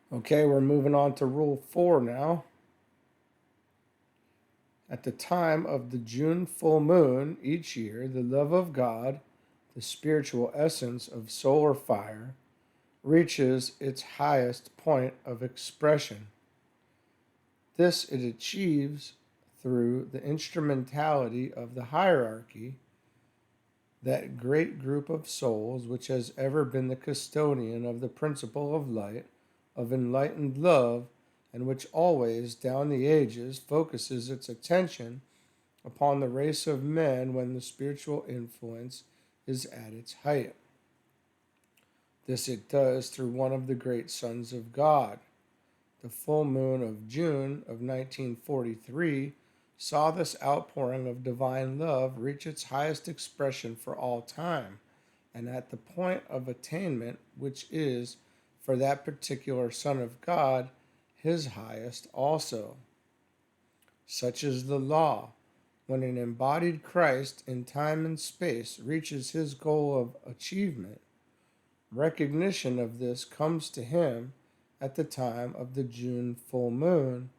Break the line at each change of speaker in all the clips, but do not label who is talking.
Okay, we're moving on to Rule 4 now. At the time of the June full moon each year, the love of God, the spiritual essence of solar fire, reaches its highest point of expression. This it achieves through the instrumentality of the hierarchy, that great group of souls which has ever been the custodian of the principle of light, of enlightened love, and which always, down the ages, focuses its attention upon the race of men when the spiritual influence is at its height. This it does through one of the great sons of God. The full moon of June of 1943 saw this outpouring of divine love reach its highest expression for all time, and at the point of attainment, which is, for that particular Son of God, his highest also. Such is the law. When an embodied Christ in time and space reaches his goal of achievement, recognition of this comes to him at the time of the June full moon,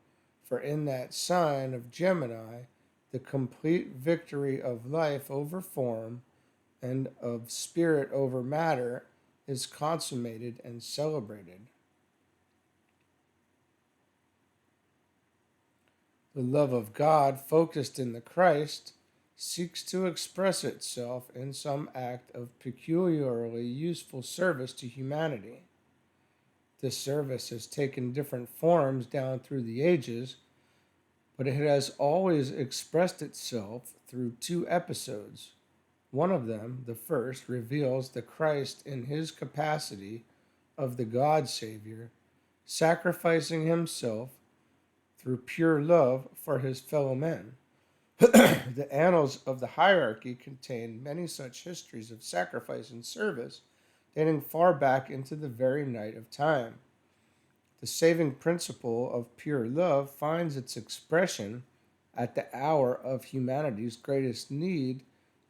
for in that sign of Gemini, the complete victory of life over form and of spirit over matter is consummated and celebrated. The love of God, focused in the Christ, seeks to express itself in some act of peculiarly useful service to humanity. This service has taken different forms down through the ages, but it has always expressed itself through two episodes. One of them, the first, reveals the Christ in his capacity of the God Savior, sacrificing himself through pure love for his fellow men. The annals of the hierarchy contain many such histories of sacrifice and service, dating far back into the very night of time. The saving principle of pure love finds its expression at the hour of humanity's greatest need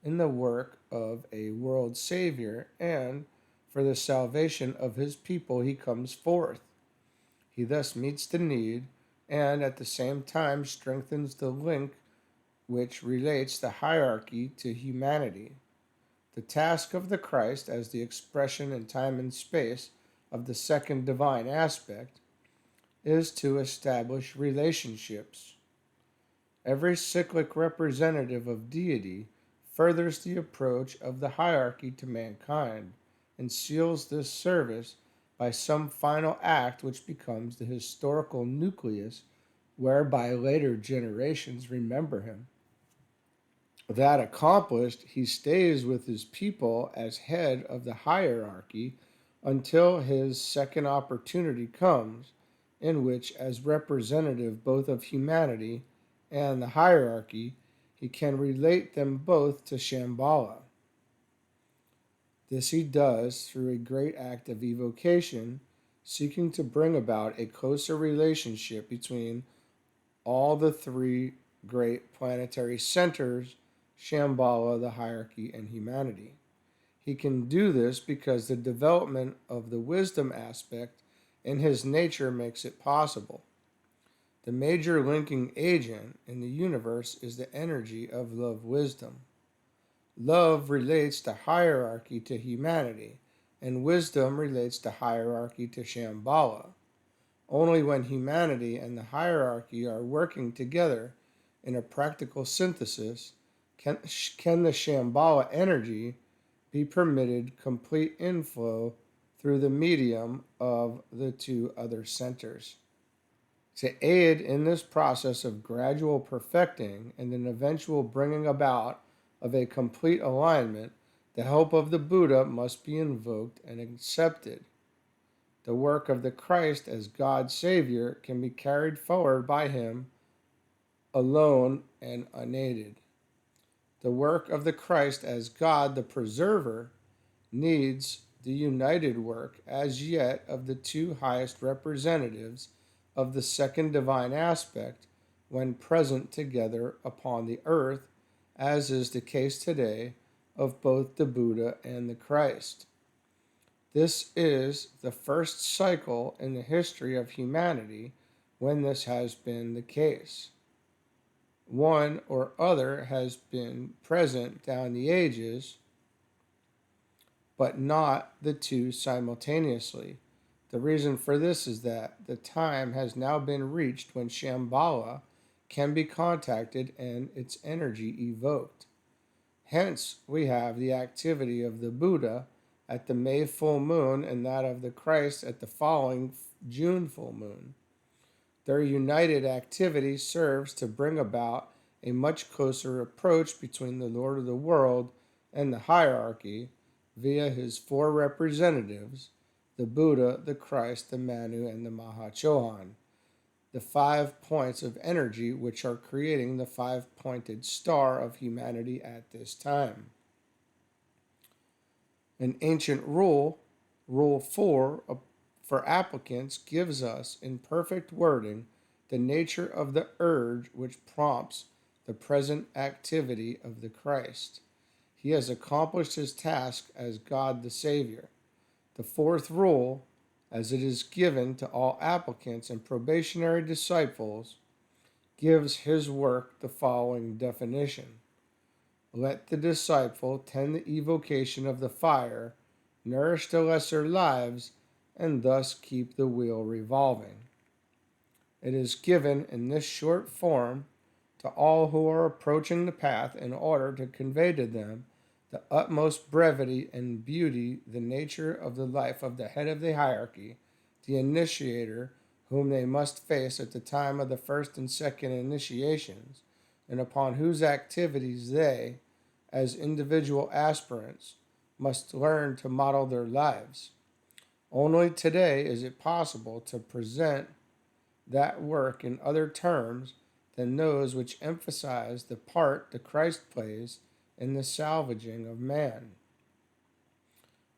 in the work of a world Savior, and for the salvation of his people he comes forth. He thus meets the need and at the same time strengthens the link which relates the hierarchy to humanity. The task of the Christ as the expression in time and space of the second divine aspect is to establish relationships. Every cyclic representative of deity furthers the approach of the hierarchy to mankind and seals this service by some final act which becomes the historical nucleus whereby later generations remember him. That accomplished, he stays with his people as head of the hierarchy until his second opportunity comes, in which, as representative both of humanity and the hierarchy, he can relate them both to Shambhala. This he does through a great act of evocation, seeking to bring about a closer relationship between all the three great planetary centers: Shambhala, the hierarchy, and humanity. He can do this because the development of the wisdom aspect in his nature makes it possible. The major linking agent in the universe is the energy of love wisdom. Love relates the hierarchy to humanity, and wisdom relates the hierarchy to Shambhala. Only when humanity and the hierarchy are working together in a practical synthesis can the Shambhala energy be permitted complete inflow through the medium of the two other centers. To aid in this process of gradual perfecting and an eventual bringing about of a complete alignment, the help of the Buddha must be invoked and accepted. The work of the Christ as God's Savior can be carried forward by him alone and unaided. The work of the Christ as God the Preserver needs the united work as yet of the two highest representatives of the second divine aspect when present together upon the earth, as is the case today of both the Buddha and the Christ. This is the first cycle in the history of humanity when this has been the case. One or other has been present down the ages, but not the two simultaneously. The reason for this is that the time has now been reached when Shambhala can be contacted and its energy evoked. Hence, we have the activity of the Buddha at the May full moon and that of the Christ at the following June full moon. Their united activity serves to bring about a much closer approach between the Lord of the world and the hierarchy via his four representatives, the Buddha, the Christ, the Manu, and the Mahachohan, the 5 points of energy which are creating the 5-pointed star of humanity at this time. An ancient rule, Rule 4, for applicants, gives us, in perfect wording, the nature of the urge which prompts the present activity of the Christ. He has accomplished his task as God the Savior. The fourth rule, as it is given to all applicants and probationary disciples, gives his work the following definition. Let the disciple tend the evocation of the fire, nourish the lesser lives, and thus keep the wheel revolving. It is given in this short form to all who are approaching the path in order to convey to them the utmost brevity and beauty the nature of the life of the head of the hierarchy, the initiator, whom they must face at the time of the first and second initiations, and upon whose activities they, as individual aspirants, must learn to model their lives. Only today is it possible to present that work in other terms than those which emphasize the part the Christ plays in the salvaging of man.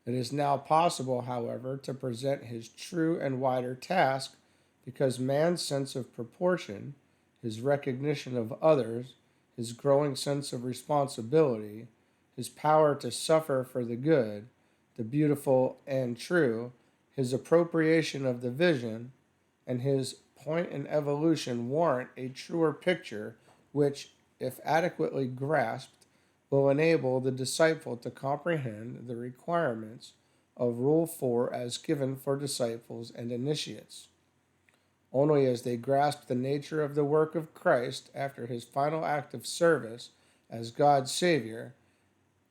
It is now possible, however, to present his true and wider task because man's sense of proportion, his recognition of others, his growing sense of responsibility, his power to suffer for the good, the beautiful and true, his appropriation of the vision, and his point in evolution warrant a truer picture which, if adequately grasped, will enable the disciple to comprehend the requirements of Rule 4 as given for disciples and initiates. Only as they grasp the nature of the work of Christ after his final act of service as God's Savior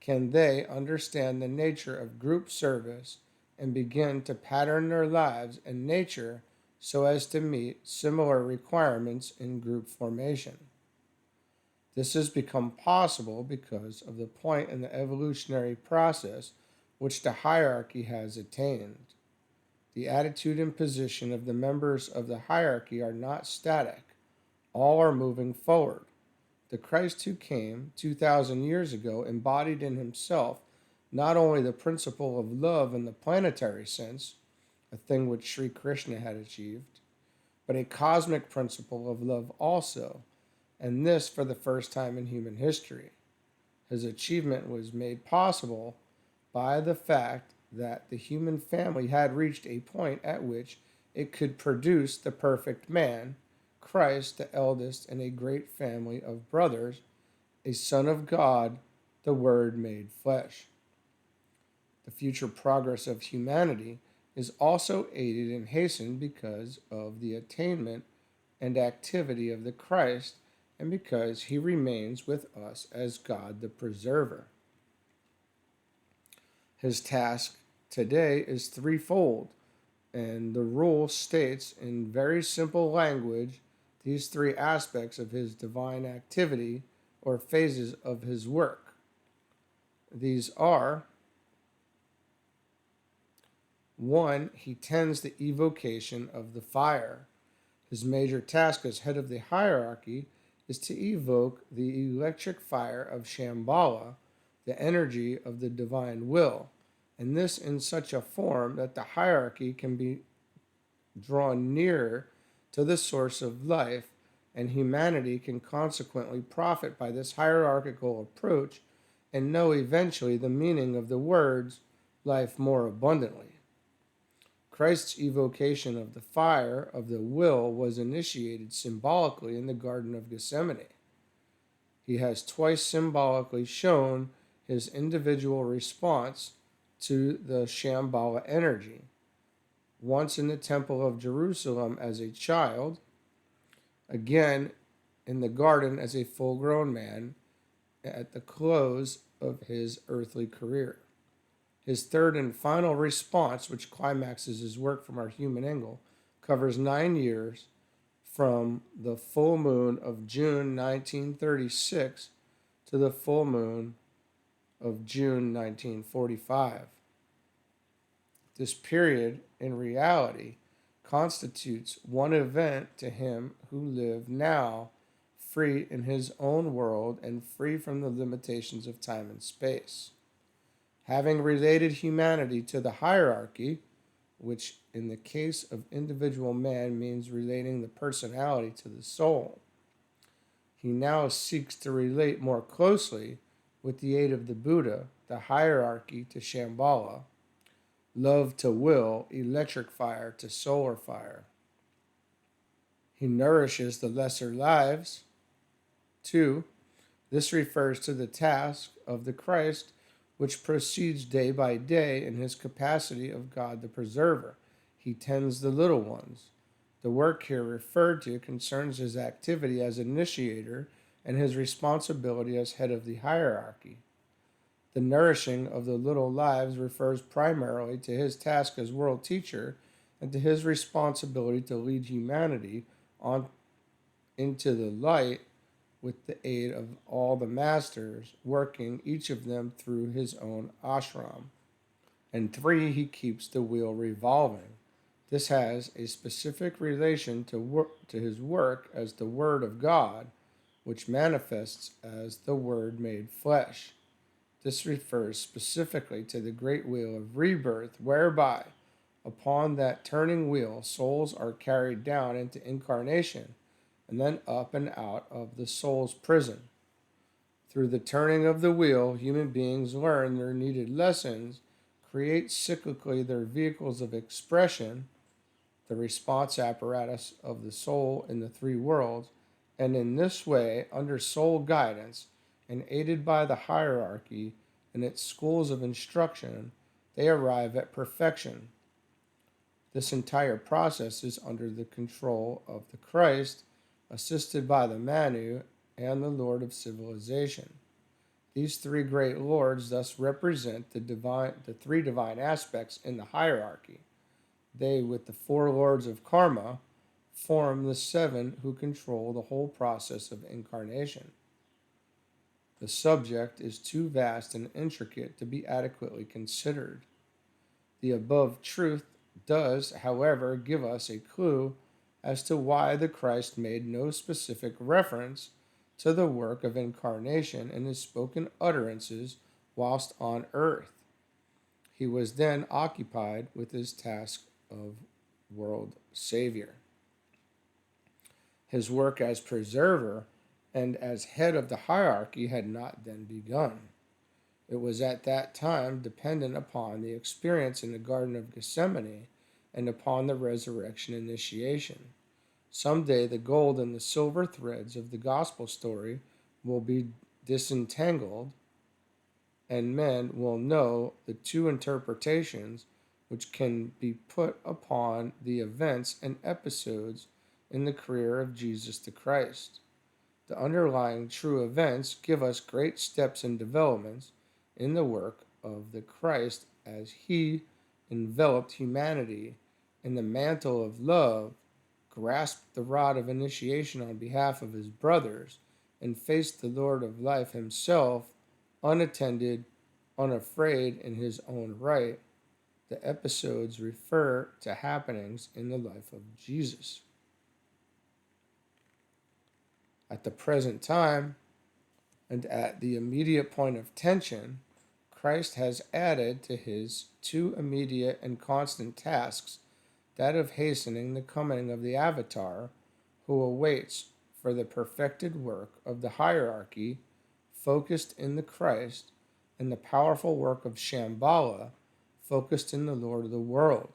can they understand the nature of group service and begin to pattern their lives and nature so as to meet similar requirements in group formation. This has become possible because of the point in the evolutionary process which the hierarchy has attained. The attitude and position of the members of the hierarchy are not static. All are moving forward. The Christ who came 2,000 years ago embodied in himself not only the principle of love in the planetary sense, a thing which Sri Krishna had achieved, but a cosmic principle of love also, and this for the first time in human history. His achievement was made possible by the fact that the human family had reached a point at which it could produce the perfect man, Christ, the eldest in a great family of brothers, a Son of God, the Word made flesh. The future progress of humanity is also aided and hastened because of the attainment and activity of the Christ and because he remains with us as God the Preserver. His task today is threefold, and the rule states in very simple language these three aspects of his divine activity or phases of his work. These are: 1. He tends the evocation of the fire. His major task as head of the hierarchy is to evoke the electric fire of Shambhala, the energy of the divine will, and this in such a form that the hierarchy can be drawn nearer to the source of life, and humanity can consequently profit by this hierarchical approach and know eventually the meaning of the words life more abundantly. Christ's evocation of the fire of the will was initiated symbolically in the Garden of Gethsemane. He has twice symbolically shown his individual response to the Shambhala energy, once in the Temple of Jerusalem as a child, again in the garden as a full-grown man at the close of his earthly career. His third and final response, which climaxes his work from our human angle, covers 9 years from the full moon of June 1936 to the full moon of June 1945. This period, in reality, constitutes one event to him who lived now, free in his own world and free from the limitations of time and space. Having related humanity to the hierarchy, which in the case of individual man means relating the personality to the soul, he now seeks to relate more closely, with the aid of the Buddha, the hierarchy to Shambhala, love to will, electric fire to solar fire. He nourishes the lesser lives. 2. This refers to the task of the Christ, which proceeds day by day in his capacity of God the Preserver. He tends the little ones. The work here referred to concerns his activity as initiator and his responsibility as head of the hierarchy. The nourishing of the little lives refers primarily to his task as world teacher and to his responsibility to lead humanity on into the light with the aid of all the masters, working each of them through his own ashram. And 3, he keeps the wheel revolving. This has a specific relation to his work as the Word of God, which manifests as the Word made flesh. This refers specifically to the great wheel of rebirth, whereby, upon that turning wheel, souls are carried down into incarnation, and then up and out of the soul's prison. Through the turning of the wheel, human beings learn their needed lessons, create cyclically their vehicles of expression, the response apparatus of the soul in the 3 worlds, and in this way, under soul guidance, and aided by the hierarchy and its schools of instruction, they arrive at perfection. This entire process is under the control of the Christ, assisted by the Manu and the Lord of Civilization. These 3 great lords thus represent the 3 divine aspects in the hierarchy. They, with the 4 lords of karma, form the 7 who control the whole process of incarnation. The subject is too vast and intricate to be adequately considered. The above truth does, however, give us a clue as to why the Christ made no specific reference to the work of incarnation in his spoken utterances whilst on earth. He was then occupied with his task of world savior. His work as preserver and as head of the hierarchy had not then begun. It was at that time dependent upon the experience in the Garden of Gethsemane and upon the resurrection initiation. Someday the gold and the silver threads of the gospel story will be disentangled, and men will know the 2 interpretations which can be put upon the events and episodes in the career of Jesus the Christ. The underlying true events give us great steps and developments in the work of the Christ as he enveloped humanity in the mantle of love, grasped the rod of initiation on behalf of his brothers, and faced the Lord of life himself, unattended, unafraid in his own right. The episodes refer to happenings in the life of Jesus. At the present time, and at the immediate point of tension, Christ has added to his 2 immediate and constant tasks that of hastening the coming of the Avatar, who awaits for the perfected work of the hierarchy focused in the Christ, and the powerful work of Shambhala focused in the Lord of the world.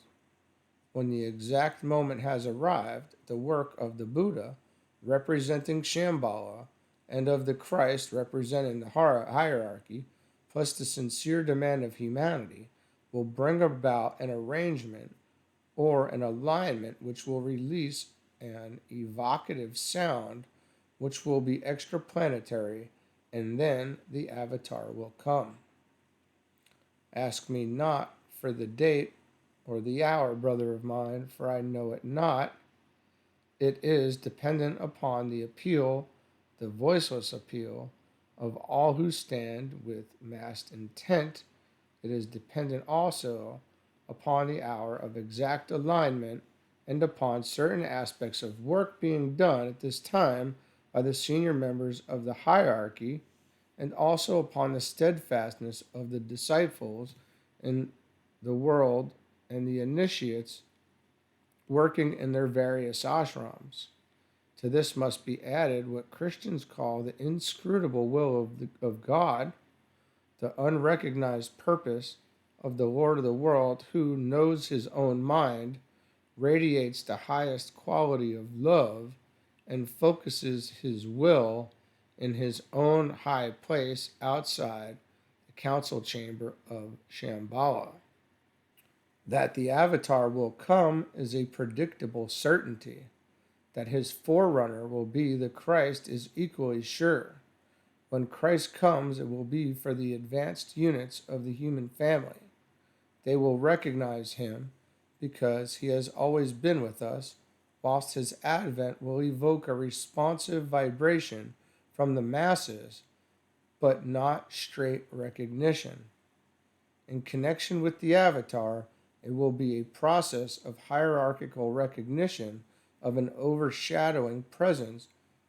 When the exact moment has arrived, the work of the Buddha, representing Shambhala, and of the Christ, representing the hierarchy, plus the sincere demand of humanity, will bring about an arrangement or an alignment which will release an evocative sound which will be extraplanetary, and then the avatar will come. Ask me not for the date or the hour, brother of mine, for I know it not. It is dependent upon the appeal, the voiceless appeal, of all who stand with massed intent. It is dependent also upon the hour of exact alignment and upon certain aspects of work being done at this time by the senior members of the hierarchy, and also upon the steadfastness of the disciples in the world and the initiates working in their various ashrams. To this must be added what Christians call the inscrutable will of God, the unrecognized purpose of the Lord of the world, who knows his own mind, radiates the highest quality of love, and focuses his will in his own high place outside the council chamber of Shambhala. That the avatar will come is a predictable certainty. That his forerunner will be the Christ is equally sure. When Christ comes, it will be for the advanced units of the human family. They will recognize him because he has always been with us, whilst his advent will evoke a responsive vibration from the masses, but not straight recognition. In connection with the avatar, it will be a process of hierarchical recognition of an overshadowing presence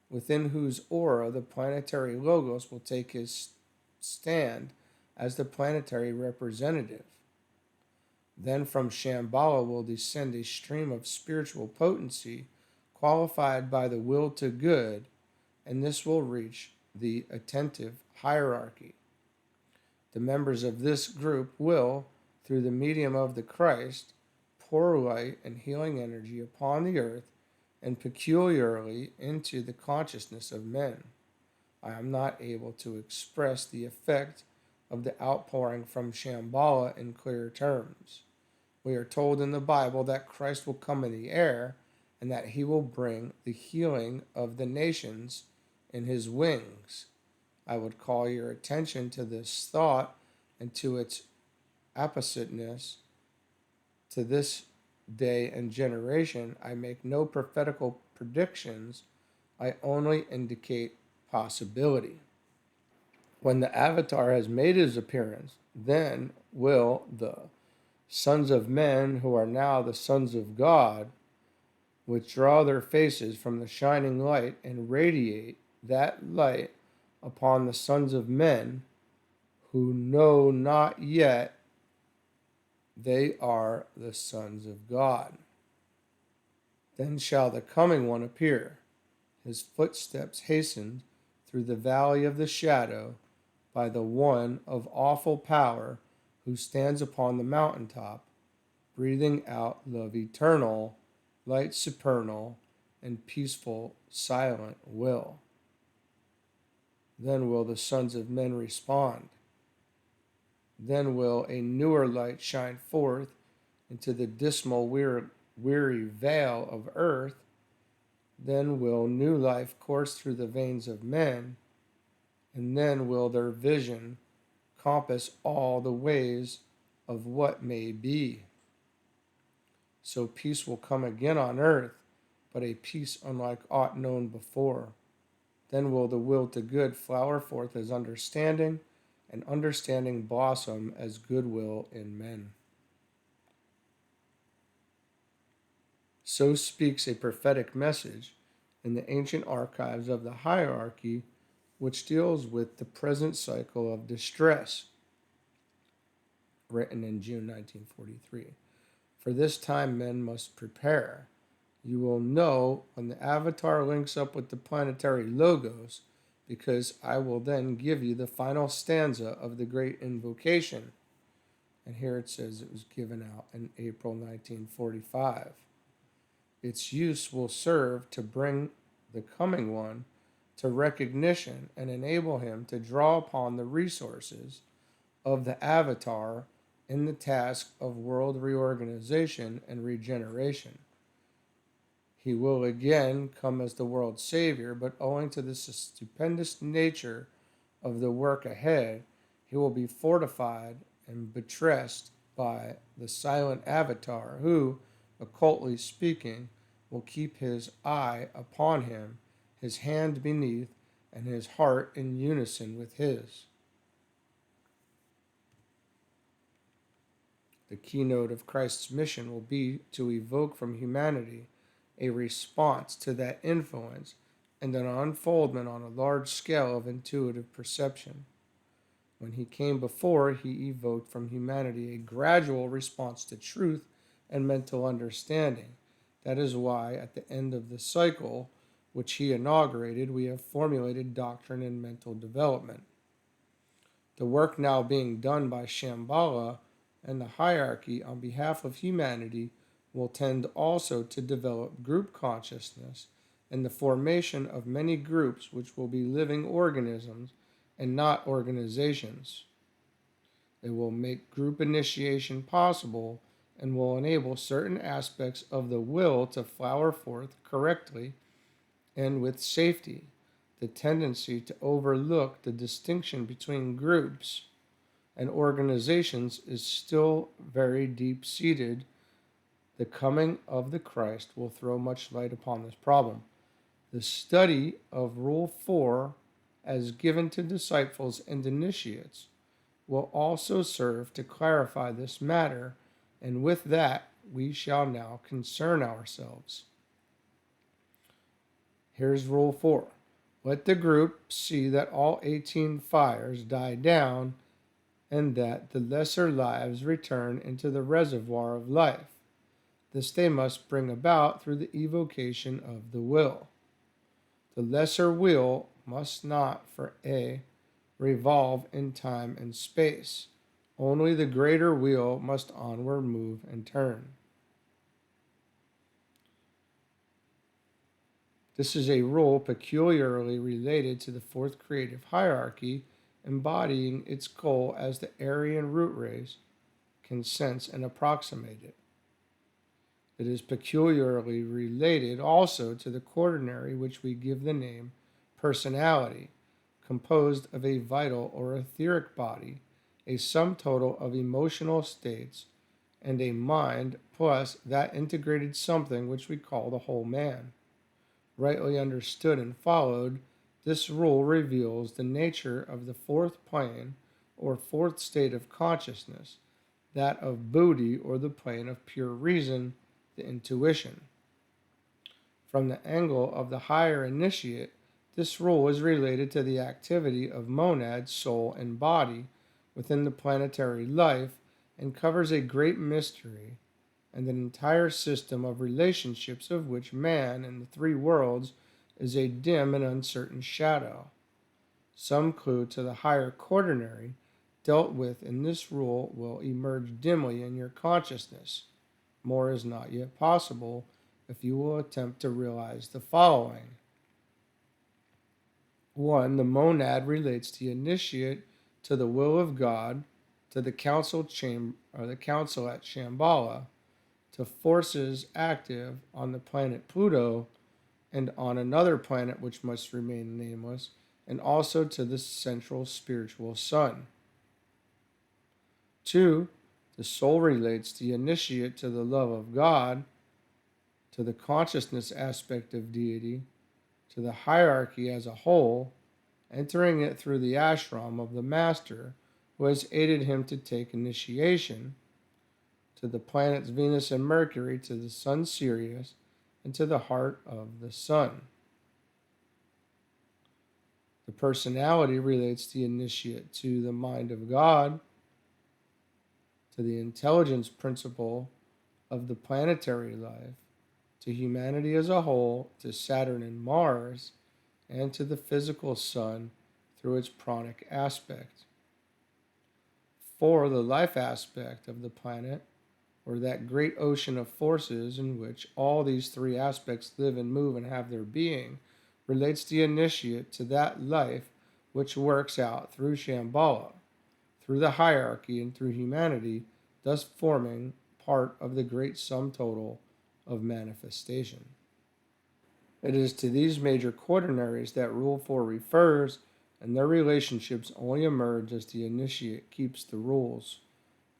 within whose aura the planetary logos will take his stand as the planetary representative. Then from Shambhala will descend a stream of spiritual potency qualified by the will to good, and this will reach the attentive hierarchy. The members of this group will, through the medium of the Christ, pour light and healing energy upon the earth and peculiarly into the consciousness of men. I am not able to express the effect of the outpouring from Shambhala in clear terms. We are told in the Bible that Christ will come in the air and that he will bring the healing of the nations in his wings. I would call your attention to this thought and to its oppositeness to this day and generation. I make no prophetical predictions, I only indicate possibility. When the avatar has made his appearance, then will the sons of men, who are now the sons of God, withdraw their faces from the shining light and radiate that light upon the sons of men who know not yet they are the sons of God. Then shall the coming one appear, his footsteps hastened through the valley of the shadow by the one of awful power who stands upon the mountaintop, breathing out love eternal, light supernal, and peaceful, silent will. Then will the sons of men respond. Then will a newer light shine forth into the dismal, weary veil of earth. Then will new life course through the veins of men, and then will their vision compass all the ways of what may be. So peace will come again on earth, but a peace unlike aught known before. Then will the will to good flower forth as understanding, and understanding blossom as goodwill in men. So speaks a prophetic message in the ancient archives of the hierarchy, which deals with the present cycle of distress, written in June 1943. For this time men must prepare. You will know when the avatar links up with the planetary logos, because I will then give you the final stanza of the great invocation, And here it says it was given out in April 1945. Its use will serve to bring the coming one to recognition and enable him to draw upon the resources of the avatar in the task of world reorganization and regeneration. He will again come as the world's savior, but owing to the stupendous nature of the work ahead, he will be fortified and buttressed by the silent avatar who, occultly speaking, will keep his eye upon him, his hand beneath, and his heart in unison with his. The keynote of Christ's mission will be to evoke from humanity a response to that influence and an unfoldment on a large scale of intuitive perception. When he came before, he evoked from humanity a gradual response to truth and mental understanding. That is why, at the end of the cycle which he inaugurated, we have formulated doctrine and mental development. The work now being done by Shambhala and the hierarchy on behalf of humanity will tend also to develop group consciousness and the formation of many groups which will be living organisms and not organizations. It will make group initiation possible and will enable certain aspects of the will to flower forth correctly and with safety. The tendency to overlook the distinction between groups and organizations is still very deep-seated. The coming of the Christ will throw much light upon this problem. The study of Rule 4, as given to disciples and initiates, will also serve to clarify this matter, and with that we shall now concern ourselves. Here's Rule 4. Let the group see that all 18 fires die down and that the lesser lives return into the reservoir of life. This they must bring about through the evocation of the will. The lesser wheel must not, for A, revolve in time and space. Only the greater wheel must onward move and turn. This is a rule peculiarly related to the fourth creative hierarchy, embodying its goal as the Aryan root race can sense and approximate it. It is peculiarly related also to the quaternary, which we give the name personality, composed of a vital or etheric body, a sum total of emotional states, and a mind plus that integrated something which we call the whole man. Rightly understood and followed, this rule reveals the nature of the fourth plane or fourth state of consciousness, that of Buddhi or the plane of pure reason, the intuition. From the angle of the higher initiate, this rule is related to the activity of monad, soul, and body within the planetary life and covers a great mystery and an entire system of relationships of which man in the three worlds is a dim and uncertain shadow. Some clue to the higher quaternary dealt with in this rule will emerge dimly in your consciousness. More is not yet possible if you will attempt to realize the following. 1. The monad relates the initiate to the will of God, to the council chamber or the council at Shambhala, to forces active on the planet Pluto and on another planet which must remain nameless, and also to the central spiritual sun. 2. The soul relates the initiate to the love of God, to the consciousness aspect of deity, to the hierarchy as a whole, entering it through the ashram of the master who has aided him to take initiation, to the planets Venus and Mercury, to the sun Sirius, and to the heart of the sun. The personality relates the initiate to the mind of God, to the intelligence principle of the planetary life, to humanity as a whole, to Saturn and Mars, and to the physical sun through its pranic aspect. 4, the life aspect of the planet, or that great ocean of forces in which all these three aspects live and move and have their being, relates the initiate to that life which works out through Shambhala, through the hierarchy, and through humanity, thus forming part of the great sum total of manifestation. It is to these major quaternaries that Rule 4 refers, and their relationships only emerge as the initiate keeps the rules.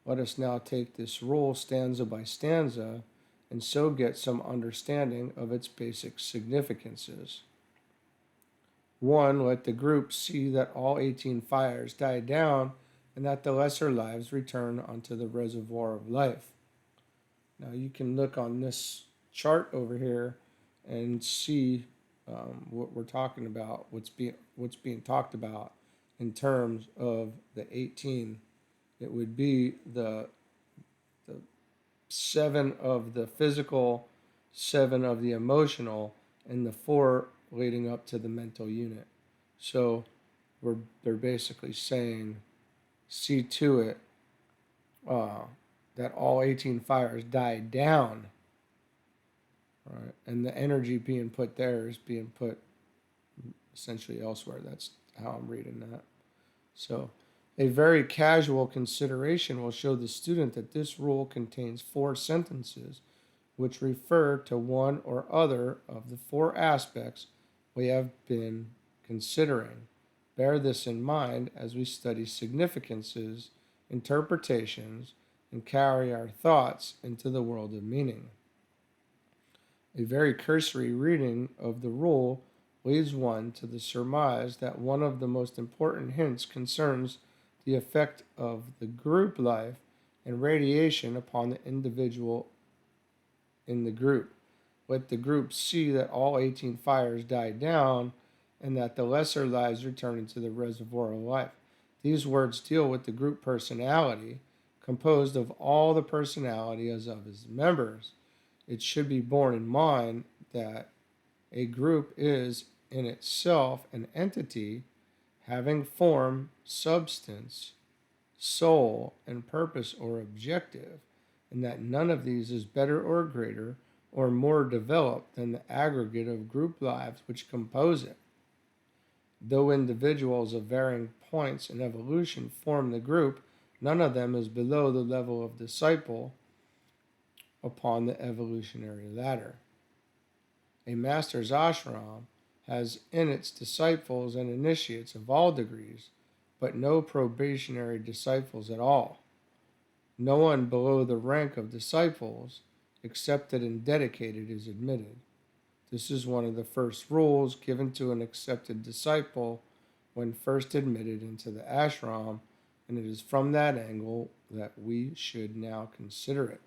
Let us now take this rule stanza by stanza, and so get some understanding of its basic significances. 1. Let the group see that all 18 fires die down, and that the lesser lives return unto the reservoir of life. Now you can look on this chart over here and see what we're talking about, what's being talked about in terms of the 18. It would be the 7 of the physical, 7 of the emotional, and the 4 leading up to the mental unit. So they're basically saying, see to it that all 18 fires die down. Right? And the energy being put there is being put essentially elsewhere. That's how I'm reading that. So a very casual consideration will show the student that this rule contains 4 sentences which refer to one or other of the 4 aspects we have been considering. Bear this in mind as we study significances, interpretations, and carry our thoughts into the world of meaning. A very cursory reading of the rule leads one to the surmise that one of the most important hints concerns the effect of the group life and radiation upon the individual in the group. Let the group see that all 18 fires die down and that the lesser lives return into the reservoir of life. These words deal with the group personality, composed of all the personalities of its members. It should be borne in mind that a group is in itself an entity having form, substance, soul, and purpose or objective, and that none of these is better or greater or more developed than the aggregate of group lives which compose it. Though individuals of varying points in evolution form the group, none of them is below the level of disciple upon the evolutionary ladder. A master's ashram has in its disciples and initiates of all degrees, but no probationary disciples at all. No one below the rank of disciples, accepted and dedicated, is admitted. This is one of the first rules given to an accepted disciple when first admitted into the ashram, and it is from that angle that we should now consider it.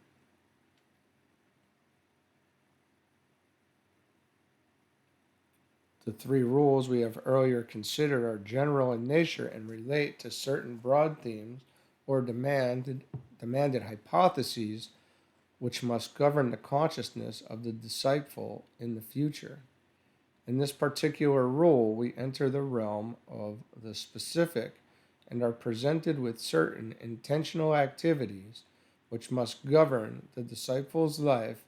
The 3 rules we have earlier considered are general in nature and relate to certain broad themes or demanded hypotheses which must govern the consciousness of the disciple in the future. In this particular rule, we enter the realm of the specific and are presented with certain intentional activities which must govern the disciple's life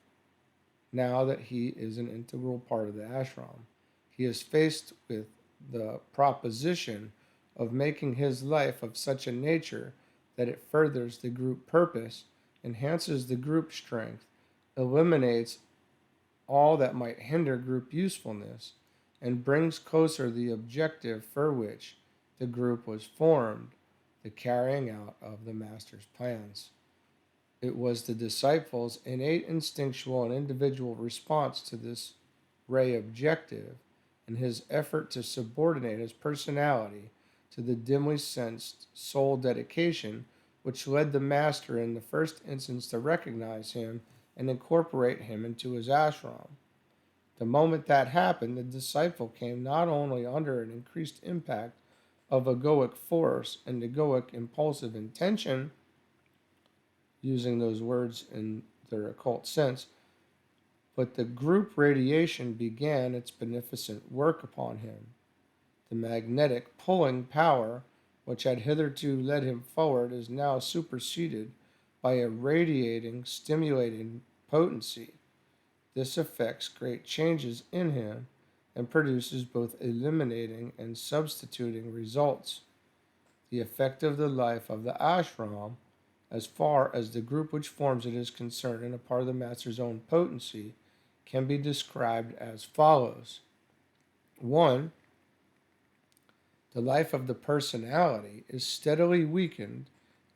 now that he is an integral part of the ashram. He is faced with the proposition of making his life of such a nature that it furthers the group purpose, enhances the group strength, eliminates all that might hinder group usefulness, and brings closer the objective for which the group was formed, the carrying out of the master's plans. It was the disciple's innate instinctual and individual response to this ray objective and his effort to subordinate his personality to the dimly sensed soul dedication which led the master in the first instance to recognize him and incorporate him into his ashram. The moment that happened, the disciple came not only under an increased impact of egoic force and egoic impulsive intention, using those words in their occult sense, but the group radiation began its beneficent work upon him. The magnetic pulling power which had hitherto led him forward, is now superseded by a radiating, stimulating potency. This effects great changes in him and produces both eliminating and substituting results. The effect of the life of the ashram, as far as the group which forms it is concerned and a part of the master's own potency, can be described as follows. 1. The life of the personality is steadily weakened,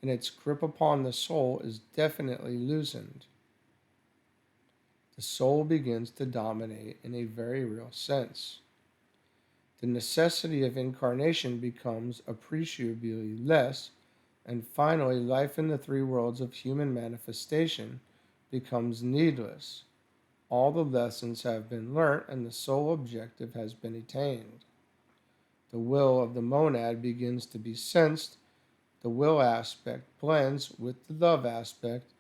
and its grip upon the soul is definitely loosened. The soul begins to dominate in a very real sense. The necessity of incarnation becomes appreciably less, and finally, life in the three worlds of human manifestation becomes needless. All the lessons have been learnt, and the sole objective has been attained. The will of the monad begins to be sensed. The will aspect blends with the love aspect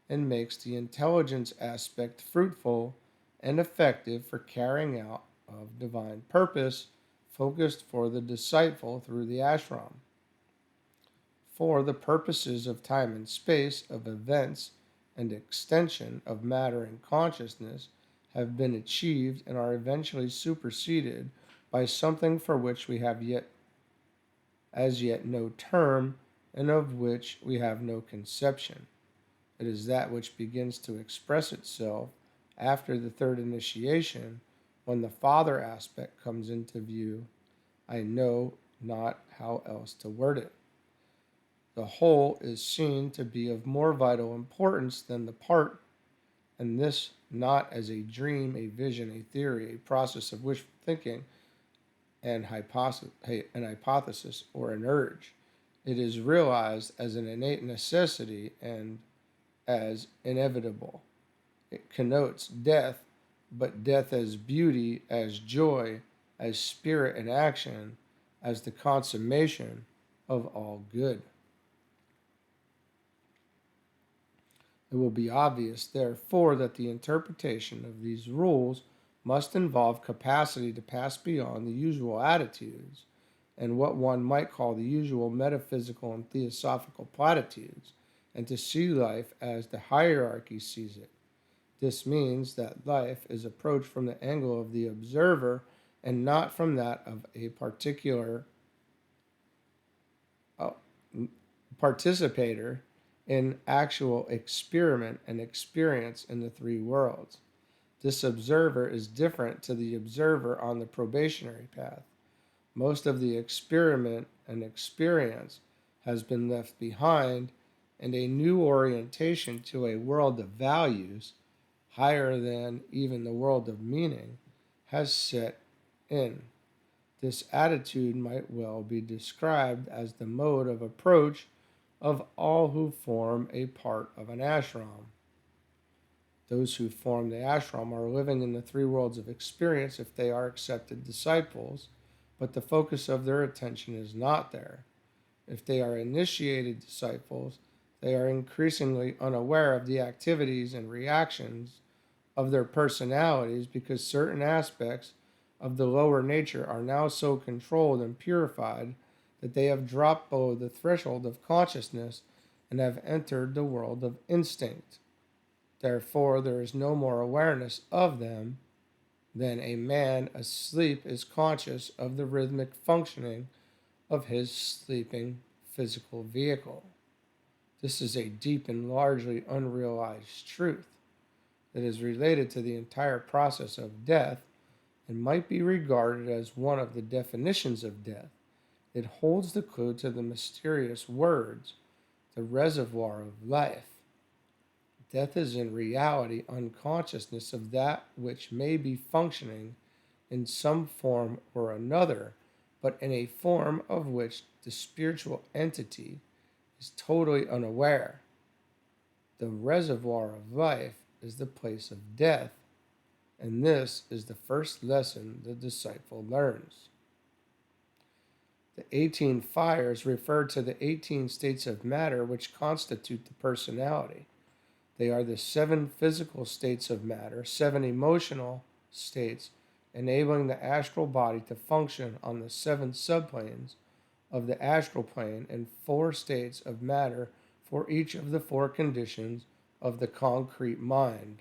and makes the intelligence aspect fruitful and effective for carrying out of divine purpose focused for the disciple through the ashram. For the purposes of time and space, of events and extension of matter and consciousness have been achieved and are eventually superseded by something for which we have as yet no term and of which we have no conception. It is that which begins to express itself after the third initiation, when the father aspect comes into view. I know not how else to word it. The whole is seen to be of more vital importance than the part, and this not as a dream, a vision, a theory, a process of wishful thinking, an hypothesis, or an urge. It is realized as an innate necessity and as inevitable. It connotes death, but death as beauty, as joy, as spirit and action, as the consummation of all good. It will be obvious, therefore, that the interpretation of these rules must involve capacity to pass beyond the usual attitudes and what one might call the usual metaphysical and theosophical platitudes, and to see life as the hierarchy sees it. This means that life is approached from the angle of the observer and not from that of a particular participator in actual experiment and experience in the three worlds. This observer is different to the observer on the probationary path. Most of the experiment and experience has been left behind, and a new orientation to a world of values, higher than even the world of meaning, has set in. This attitude might well be described as the mode of approach of all who form a part of an ashram. Those who form the ashram are living in the three worlds of experience if they are accepted disciples, but the focus of their attention is not there. If they are initiated disciples, they are increasingly unaware of the activities and reactions of their personalities because certain aspects of the lower nature are now so controlled and purified that they have dropped below the threshold of consciousness and have entered the world of instinct. Therefore, there is no more awareness of them than a man asleep is conscious of the rhythmic functioning of his sleeping physical vehicle. This is a deep and largely unrealized truth that is related to the entire process of death and might be regarded as one of the definitions of death. It holds the clue to the mysterious words, the reservoir of life. Death is in reality unconsciousness of that which may be functioning in some form or another, but in a form of which the spiritual entity is totally unaware. The reservoir of life is the place of death, and this is the first lesson the disciple learns. The 18 fires refer to the 18 states of matter which constitute the personality. They are the 7 physical states of matter, 7 emotional states, enabling the astral body to function on the 7 subplanes, of the astral plane and 4 states of matter for each of the 4 conditions of the concrete mind.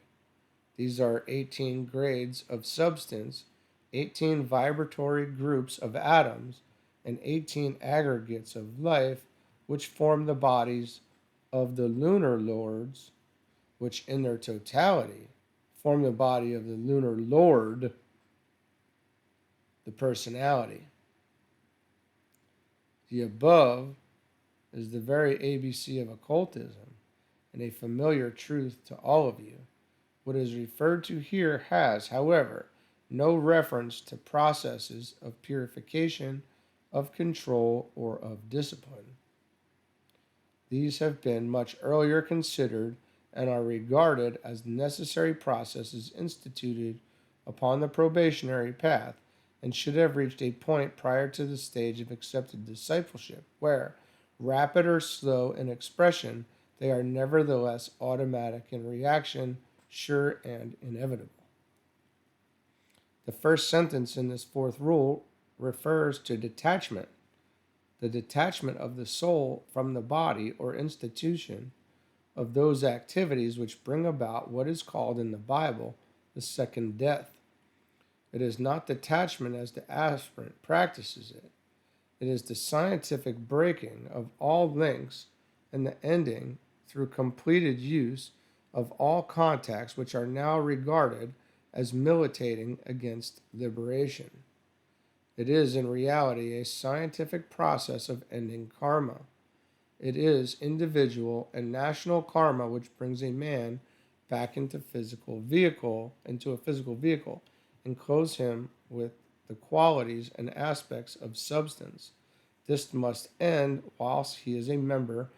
These are 18 grades of substance, 18 vibratory groups of atoms, and 18 aggregates of life, which form the bodies of the lunar lords, which in their totality form the body of the lunar lord, the personality. The above is the very ABC of occultism and a familiar truth to all of you. What is referred to here has, however, no reference to processes of purification, of control, or of discipline. These have been much earlier considered and are regarded as necessary processes instituted upon the probationary path, and should have reached a point prior to the stage of accepted discipleship, where, rapid or slow in expression, they are nevertheless automatic in reaction, sure and inevitable. The first sentence in this 4th rule refers to detachment, the detachment of the soul from the body or institution of those activities which bring about what is called in the Bible the second death. It is not detachment as the aspirant practices it. It is the scientific breaking of all links and the ending through completed use of all contacts which are now regarded as militating against liberation. It is in reality a scientific process of ending karma. It is individual and national karma which brings a man back into a physical vehicle, and clothes him with the qualities and aspects of substance. This must end whilst he is a member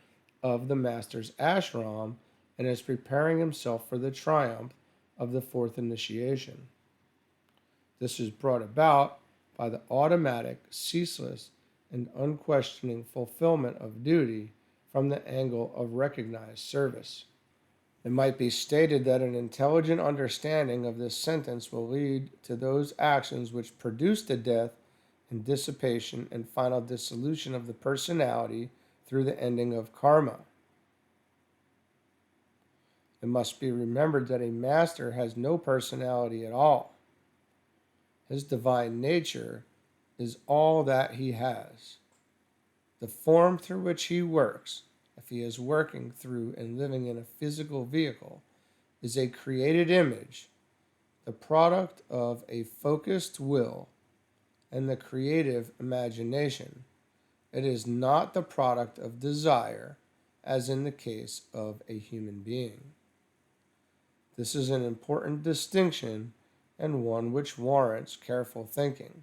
of the Master's ashram and is preparing himself for the triumph of the 4th initiation. This is brought about by the automatic, ceaseless, and unquestioning fulfillment of duty from the angle of recognized service. It might be stated that an intelligent understanding of this sentence will lead to those actions which produce the death and dissipation and final dissolution of the personality through the ending of karma. It must be remembered that a master has no personality at all. His divine nature is all that he has. The form through which he works, if he is working through and living in a physical vehicle, is a created image, the product of a focused will and the creative imagination. It is not the product of desire, as in the case of a human being. This is an important distinction and one which warrants careful thinking.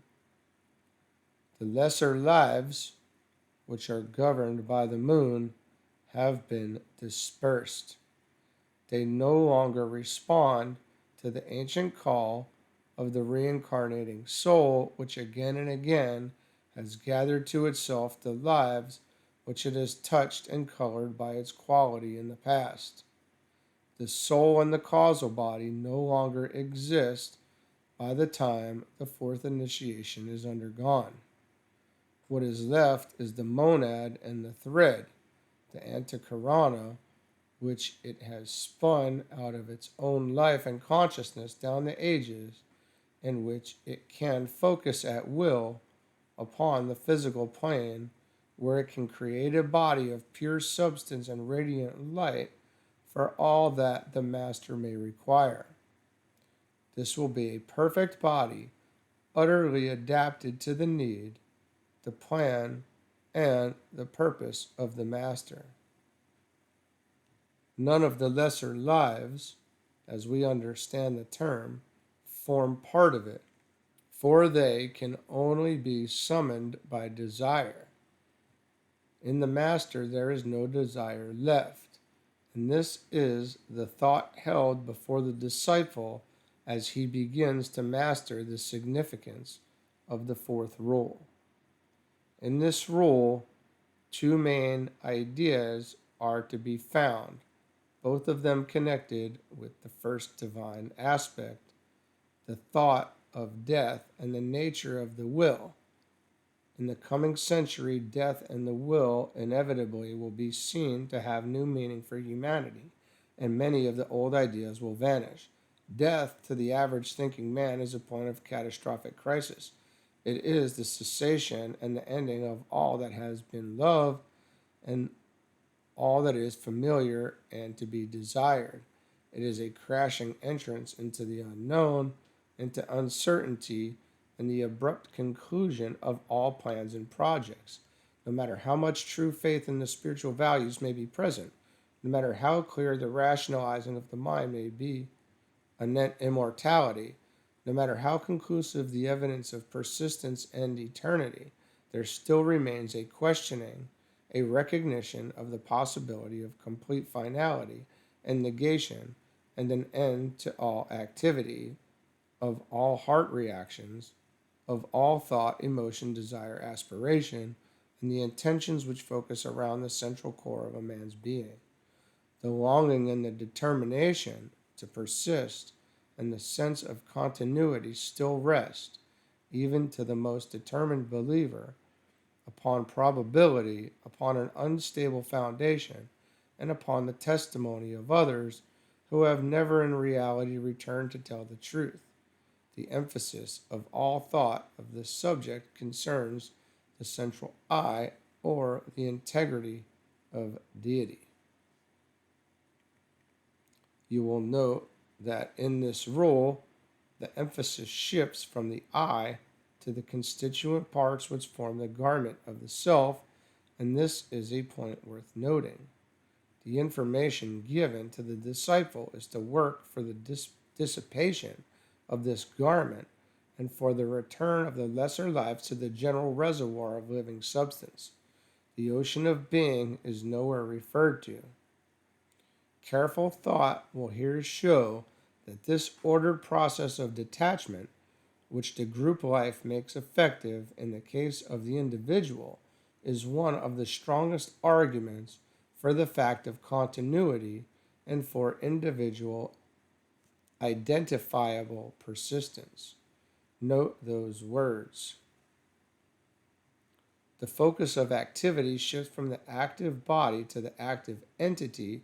The lesser lives, which are governed by the moon, have been dispersed. They no longer respond to the ancient call of the reincarnating soul, which again and again has gathered to itself the lives which it has touched and colored by its quality in the past. The soul and the causal body no longer exist by the time the 4th initiation is undergone. What is left is the monad and the thread, the antakarana, which it has spun out of its own life and consciousness down the ages, in which it can focus at will upon the physical plane, where it can create a body of pure substance and radiant light for all that the master may require. This will be a perfect body, utterly adapted to the need, the plan, and the purpose of the master. None of the lesser lives, as we understand the term, form part of it, for they can only be summoned by desire. In the master there is no desire left, and this is the thought held before the disciple as he begins to master the significance of the 4th rule. In this rule, 2 main ideas are to be found, both of them connected with the first divine aspect, the thought of death and the nature of the will. In the coming century, death and the will inevitably will be seen to have new meaning for humanity, and many of the old ideas will vanish. Death, to the average thinking man, is a point of catastrophic crisis. It is the cessation and the ending of all that has been loved and all that is familiar and to be desired. It is a crashing entrance into the unknown, into uncertainty, and the abrupt conclusion of all plans and projects. No matter how much true faith in the spiritual values may be present, no matter how clear the rationalizing of the mind may be anent immortality, no matter how conclusive the evidence of persistence and eternity, there still remains a questioning, a recognition of the possibility of complete finality and negation and an end to all activity, of all heart reactions, of all thought, emotion, desire, aspiration, and the intentions which focus around the central core of a man's being. The longing and the determination to persist and the sense of continuity still rest, even to the most determined believer, upon probability, upon an unstable foundation, and upon the testimony of others who have never in reality returned to tell the truth. The emphasis of all thought of this subject concerns the central I, or the integrity of deity. You will note that in this rule, the emphasis shifts from the I to the constituent parts which form the garment of the self, and this is a point worth noting. The information given to the disciple is to work for the dissipation of this garment and for the return of the lesser lives to the general reservoir of living substance. The ocean of being is nowhere referred to. Careful thought will here show that this ordered process of detachment, which the group life makes effective in the case of the individual, is one of the strongest arguments for the fact of continuity and for individual identifiable persistence. Note those words. The focus of activity shifts from the active body to the active entity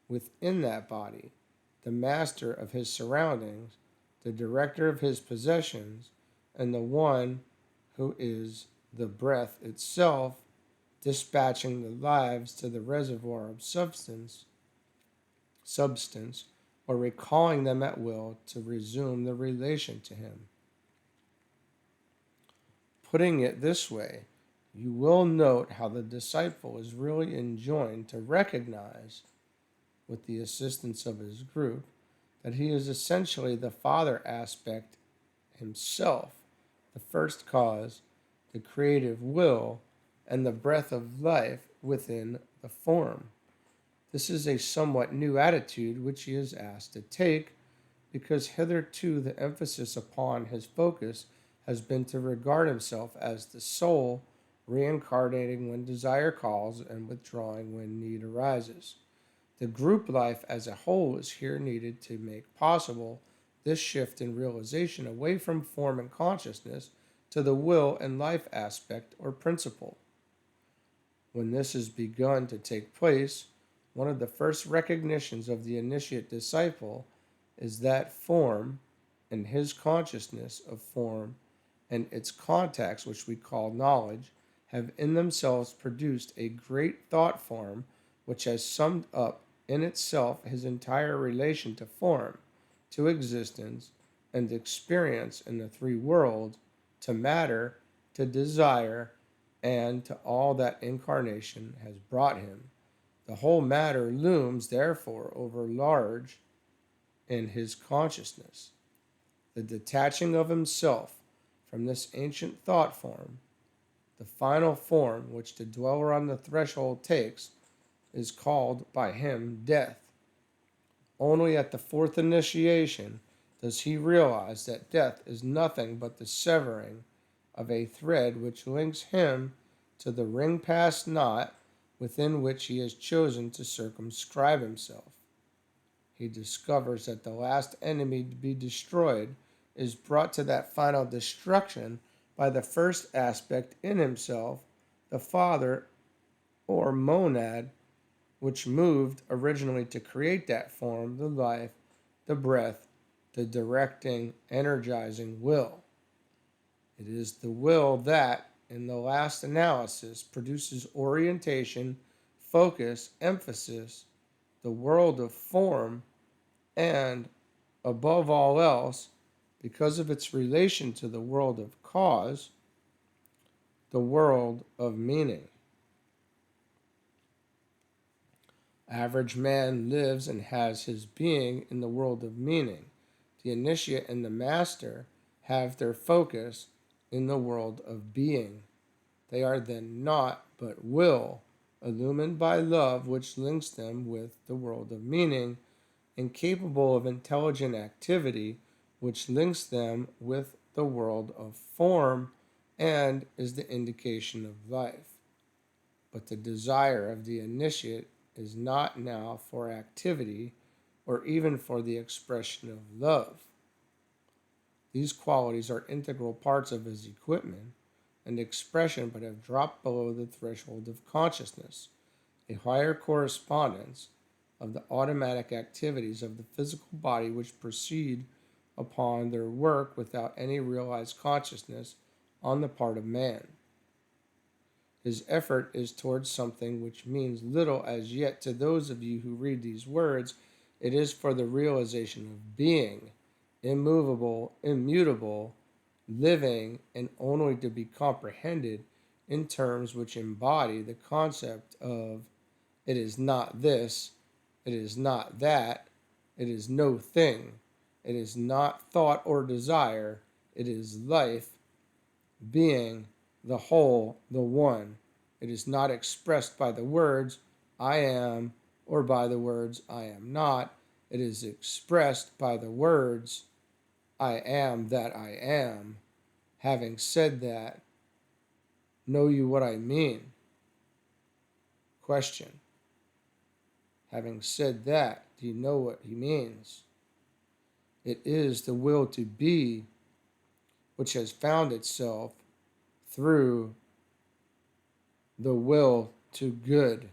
within that body, the master of his surroundings, the director of his possessions, and the one who is the breath itself, dispatching the lives to the reservoir of substance, or recalling them at will to resume the relation to him. Putting it this way, you will note how the disciple is really enjoined to recognize, with the assistance of his group, that he is essentially the father aspect himself, the first cause, the creative will, and the breath of life within the form. This is a somewhat new attitude which he is asked to take, because hitherto the emphasis upon his focus has been to regard himself as the soul, reincarnating when desire calls and withdrawing when need arises. The group life as a whole is here needed to make possible this shift in realization away from form and consciousness to the will and life aspect or principle. When this has begun to take place, one of the first recognitions of the initiate disciple is that form and his consciousness of form and its contacts, which we call knowledge, have in themselves produced a great thought form which has summed up in itself his entire relation to form, to existence, and experience in the three worlds, to matter, to desire, and to all that incarnation has brought him. The whole matter looms, therefore, over large in his consciousness. The detaching of himself from this ancient thought form, the final form which the dweller on the threshold takes, is called by him death. Only at the fourth initiation does he realize that death is nothing but the severing of a thread which links him to the ring-passed knot within which he has chosen to circumscribe himself. He discovers that the last enemy to be destroyed is brought to that final destruction by the first aspect in himself, the Father or monad, which moved originally to create that form, the life, the breath, the directing, energizing will. It is the will that, in the last analysis, produces orientation, focus, emphasis, the world of form, and, above all else, because of its relation to the world of cause, the world of meaning. Average man lives and has his being in the world of meaning. The initiate and the master have their focus in the world of being. They are then not but will, illumined by love which links them with the world of meaning, and capable of intelligent activity which links them with the world of form and is the indication of life. But the desire of the initiate is not now for activity or even for the expression of love. These qualities are integral parts of his equipment and expression, but have dropped below the threshold of consciousness, a higher correspondence of the automatic activities of the physical body which proceed upon their work without any realized consciousness on the part of man. His effort is towards something which means little as yet to those of you who read these words. It is for the realization of being, immovable, immutable, living, and only to be comprehended in terms which embody the concept of it is not this, it is not that, it is no thing, it is not thought or desire, it is life, being, the whole, the one. It is not expressed by the words I am or by the words I am not. It is expressed by the words I am that I am. Having said that, know you what I mean? Question. Having said that, do you know what he means? It is the will to be which has found itself through the will to good.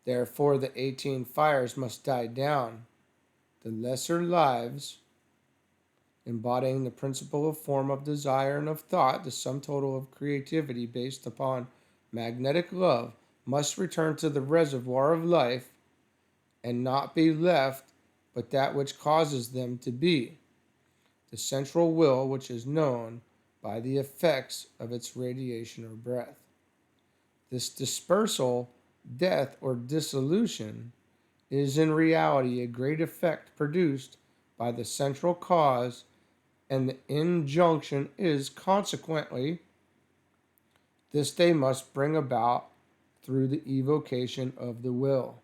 Therefore, the 18 fires must die down. The lesser lives, embodying the principle of form, of desire, and of thought, the sum total of creativity based upon magnetic love, must return to the reservoir of life and not be left but that which causes them to be, the central will which is known by the effects of its radiation or breath. This dispersal, death, or dissolution is in reality a great effect produced by the central cause, and the injunction is consequently this they must bring about through the evocation of the will.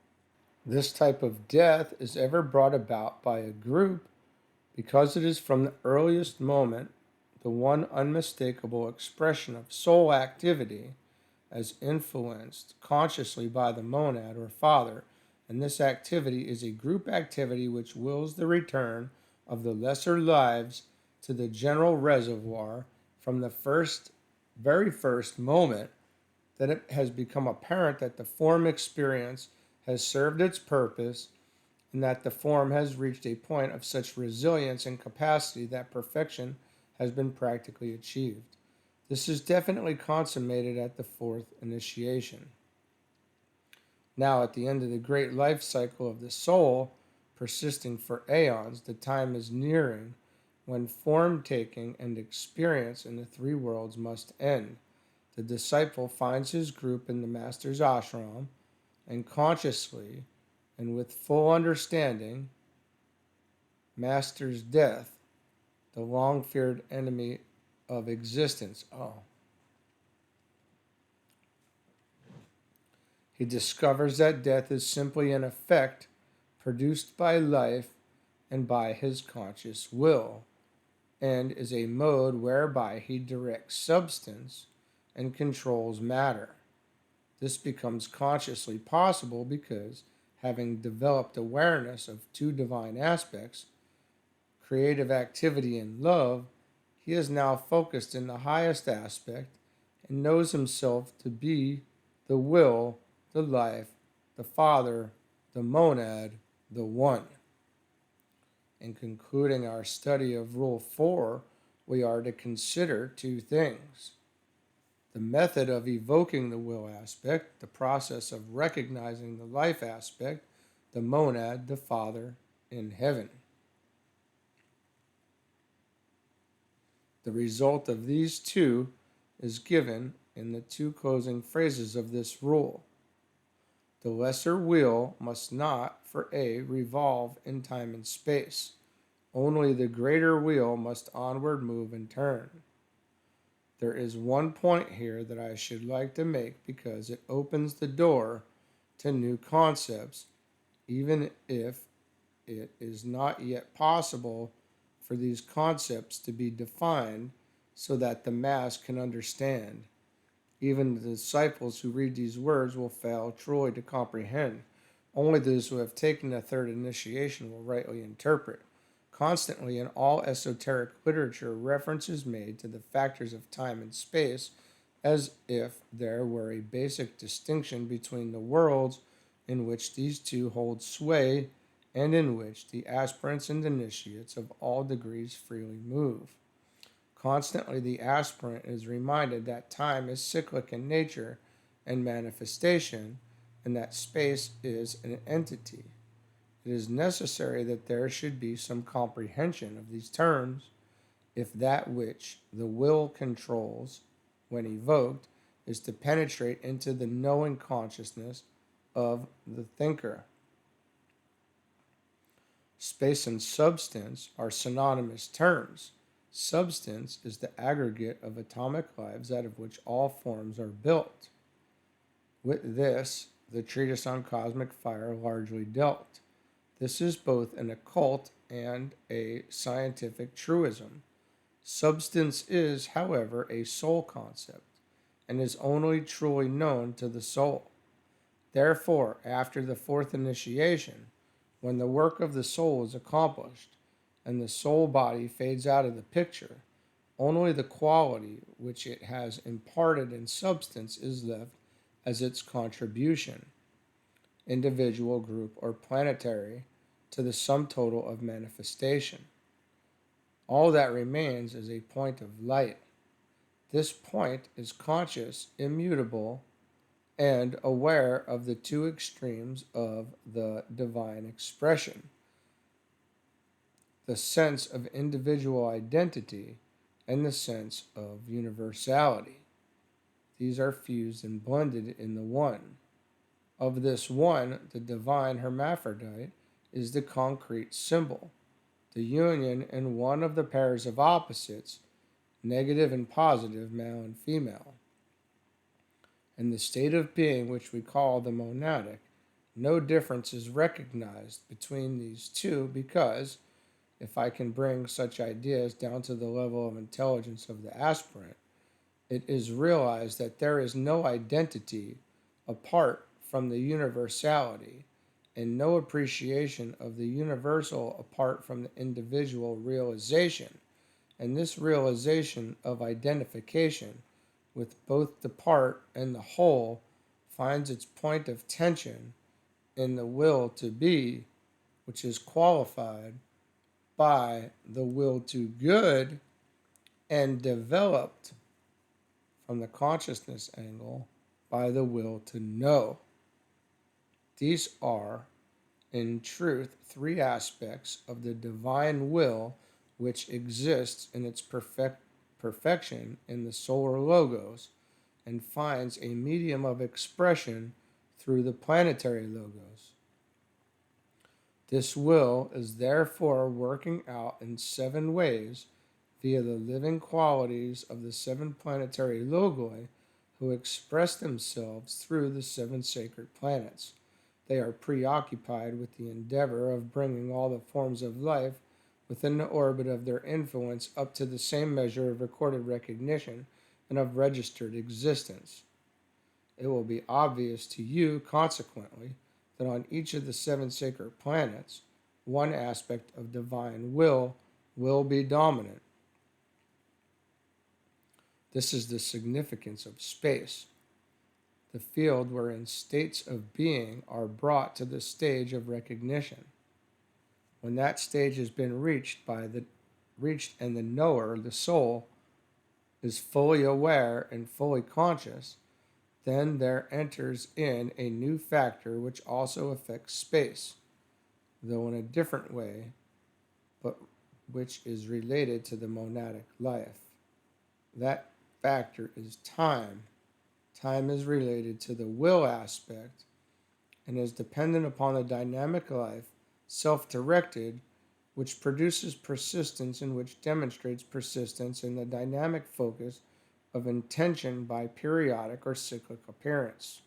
This type of death is ever brought about by a group because it is from the earliest moment the one unmistakable expression of soul activity as influenced consciously by the monad or father, and this activity is a group activity which wills the return of the lesser lives to the general reservoir from the very first moment that it has become apparent that the form experience has served its purpose and that the form has reached a point of such resilience and capacity that perfection has been practically achieved. This is definitely consummated at the fourth initiation. Now, at the end of the great life cycle of the soul, persisting for aeons, the time is nearing when form taking and experience in the three worlds must end. The disciple finds his group in the master's ashram, and consciously and with full understanding, master's death, the long feared enemy of existence. He discovers that death is simply an effect produced by life and by his conscious will, and is a mode whereby he directs substance and controls matter. This becomes consciously possible because, having developed awareness of two divine aspects, creative activity and love, he is now focused in the highest aspect and knows himself to be the will, the life, the Father, the monad, the One. In concluding our study of Rule 4, we are to consider two things: the method of evoking the will aspect, the process of recognizing the life aspect, the monad, the Father in heaven. The result of these two is given in the two closing phrases of this rule. The lesser wheel must not, for A, revolve in time and space. Only the greater wheel must onward move and turn. There is one point here that I should like to make because it opens the door to new concepts, even if it is not yet possible for these concepts to be defined so that the mass can understand. Even the disciples who read these words will fail truly to comprehend. Only those who have taken the third initiation will rightly interpret. Constantly in all esoteric literature, reference is made to the factors of time and space as if there were a basic distinction between the worlds in which these two hold sway and in which the aspirants and initiates of all degrees freely move. Constantly the aspirant is reminded that time is cyclic in nature and manifestation, and that space is an entity. It is necessary that there should be some comprehension of these terms if that which the will controls, when evoked, is to penetrate into the knowing consciousness of the thinker. Space and substance are synonymous terms. Substance is the aggregate of atomic lives out of which all forms are built. With this, the treatise on cosmic fire largely dealt. This is both an occult and a scientific truism. Substance is, however, a soul concept, and is only truly known to the soul. Therefore, after the fourth initiation, when the work of the soul is accomplished, and the soul body fades out of the picture, only the quality which it has imparted in substance is left as its contribution, individual, group, or planetary, to the sum total of manifestation. All that remains is a point of light. This point is conscious, immutable, and aware of the two extremes of the divine expression: the sense of individual identity and the sense of universality. These are fused and blended in the one. Of this one, the divine hermaphrodite is the concrete symbol, the union in one of the pairs of opposites, negative and positive, male and female. In the state of being which we call the monadic, no difference is recognized between these two because, if I can bring such ideas down to the level of intelligence of the aspirant, it is realized that there is no identity apart from the universality, and no appreciation of the universal apart from the individual realization, and this realization of identification with both the part and the whole finds its point of tension in the will to be, which is qualified by the will to good and developed from the consciousness angle by the will to know. These are, in truth, three aspects of the divine will which exists in its perfection in the solar logos and finds a medium of expression through the planetary logos. This will is therefore working out in 7 ways via the living qualities of the 7 planetary logoi who express themselves through the 7 sacred planets. They are preoccupied with the endeavor of bringing all the forms of life within the orbit of their influence up to the same measure of recorded recognition and of registered existence. It will be obvious to you, consequently, that on each of the 7 sacred planets, one aspect of divine will be dominant. This is the significance of space, the field wherein states of being are brought to the stage of recognition. When that stage has been reached and the knower, the soul, is fully aware and fully conscious, then there enters in a new factor which also affects space, though in a different way, but which is related to the monadic life. That factor is time. Time is related to the will aspect and is dependent upon the dynamic life, self-directed, which produces persistence and which demonstrates persistence in the dynamic focus of intention by periodic or cyclic appearance.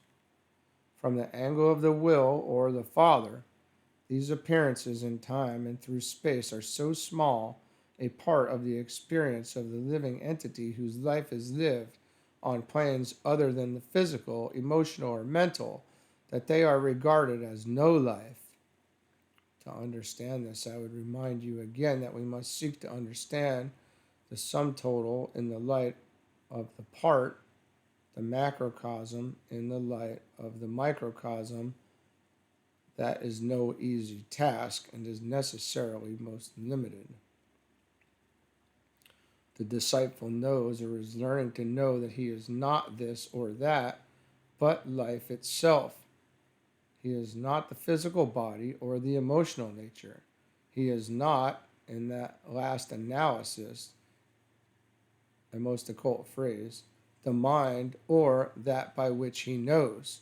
From the angle of the will or the Father, these appearances in time and through space are so small a part of the experience of the living entity whose life is lived on planes other than the physical, emotional, or mental that they are regarded as no life. To understand this, I would remind you again that we must seek to understand the sum total in the light of the part, the macrocosm in the light of the microcosm. That is no easy task and is necessarily most limited. The disciple knows or is learning to know that he is not this or that, but life itself. He is not the physical body or the emotional nature. He is not, in that last analysis, a most occult phrase, the mind or that by which he knows.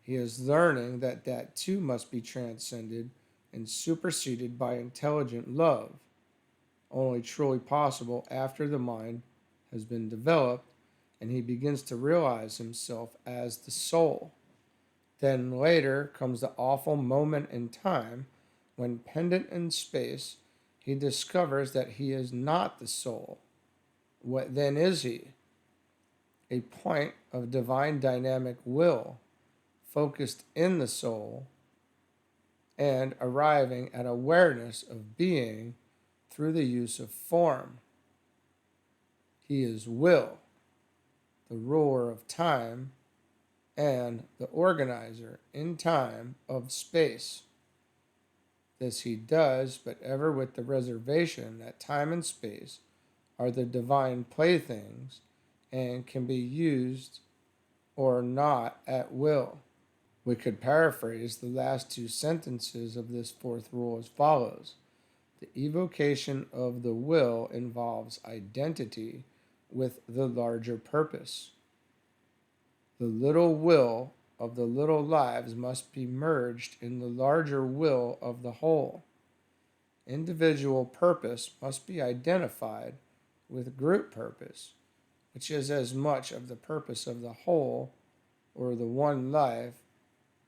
He is learning that that too must be transcended and superseded by intelligent love, only truly possible after the mind has been developed and he begins to realize himself as the soul. Then later comes the awful moment in time when, pendant in space, he discovers that he is not the soul. What then is he? A point of divine dynamic will, focused in the soul, and arriving at awareness of being through the use of form. He is will, the ruler of time, and the organizer in time of space. This he does, but ever with the reservation that time and space are the divine playthings and can be used or not at will. We could paraphrase the last two sentences of this fourth rule as follows. The evocation of the will involves identity with the larger purpose. The little will of the little lives must be merged in the larger will of the whole. Individual purpose must be identified with group purpose, which is as much of the purpose of the whole or the one life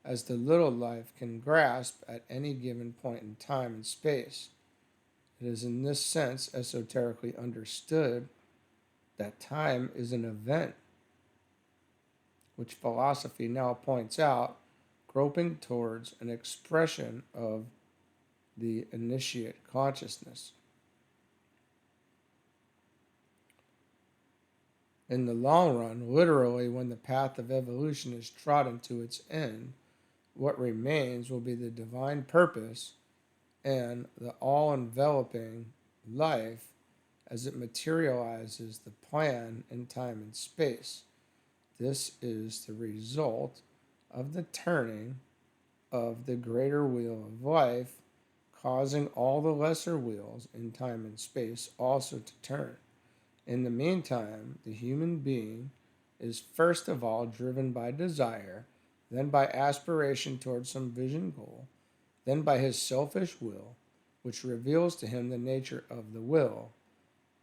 as the little life can grasp at any given point in time and space. It is in this sense esoterically understood that time is an event, which philosophy now points out, groping towards an expression of the initiate consciousness. In the long run, literally when the path of evolution is trodden to its end, what remains will be the divine purpose and the all-enveloping life as it materializes the plan in time and space. This is the result of the turning of the greater wheel of life, causing all the lesser wheels in time and space also to turn. In the meantime, the human being is first of all driven by desire, then by aspiration towards some vision goal, then by his selfish will, which reveals to him the nature of the will,